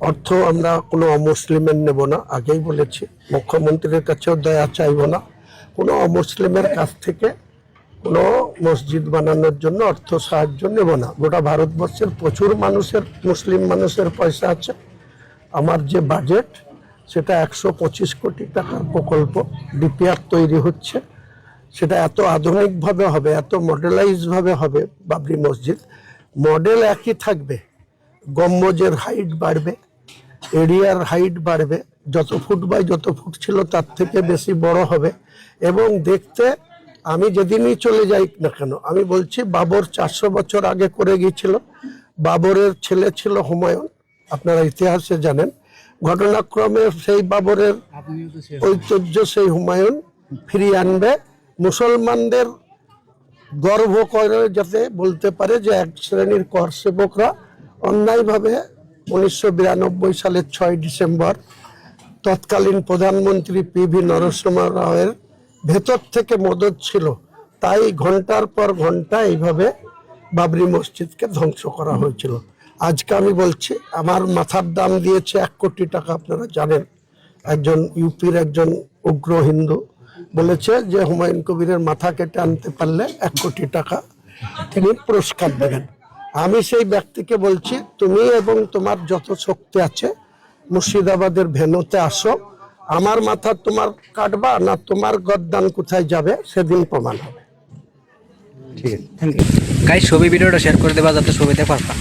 অর্থ আমরা কোনো অমুসলিমের নেব না, আগেই বলেছি। মুখ্যমন্ত্রীর কাছেও দয়া চাইব না। কোনো অমুসলিমের কাছ থেকে কোনো মসজিদ বানানোর জন্য অর্থ সাহায্য নেব না। গোটা ভারতবর্ষের প্রচুর মানুষের, মুসলিম মানুষের পয়সা আছে। আমার যে বাজেট সেটা 125 কোটি টাকার প্রকল্প, ডিপিআর তৈরি হচ্ছে। সেটা এত আধুনিকভাবে হবে, এত মডেলাইজভাবে হবে বাবরি মসজিদ। মডেল একই থাকবে, গম্বুজের হাইট বাড়বে, এরিয়ার হাইট বাড়বে, যত ফুট বাই যত ফুট ছিল তার থেকে বেশি বড় হবে। এবং দেখতে, আমি যেদিনই চলে যাই না কেন, আমি বলছি বাবর 400 বছর আগে করে গিয়েছিল। বাবরের ছেলে ছিল হুমায়ুন, আপনারা ইতিহাসে জানেন। ঘটনাক্রমে সেই বাবরের ঐতিহ্য সেই হুমায়ুন ফিরিয়ে আনবে। মুসলমানদের গর্ব করে যাতে বলতে পারে যে এক শ্রেণীর কর সেবকরা অন্যায়ভাবে 1992 সালের 6 ডিসেম্বর তৎকালীন প্রধানমন্ত্রী পিভি নরসিংহ রাওয়ের ভেতর থেকে মদত ছিল, তাই ঘন্টার পর ঘন্টা এইভাবে বাবরি মসজিদকে ধ্বংস করা হয়েছিল। আজকে আমি বলছি, আমার মাথার দাম দিয়েছে 1 কোটি টাকা। আপনারা জানেন, একজন ইউপির একজন উগ্র হিন্দু বলেছে যে হুমায়ুন কবিরের মাথা কেটে আনতে পারলে 1 কোটি টাকা তিনি পুরস্কার দেবেন। আমি সেই ব্যক্তিকে বলছি, তুমি এবং তোমার যত শক্তি আছে মুর্শিদাবাদের ভেন্যুতে আসো। আমার মাথা তোমার কাটবা না তোমার গদ্দান কোথায় যাবে সেদিন প্রমাণ হবে। ঠিক আছে, থ্যাংক ইউ গাইস। ছবি ভিডিওটা শেয়ার করে দেবা যাতে ছবি দেখতে পারবা।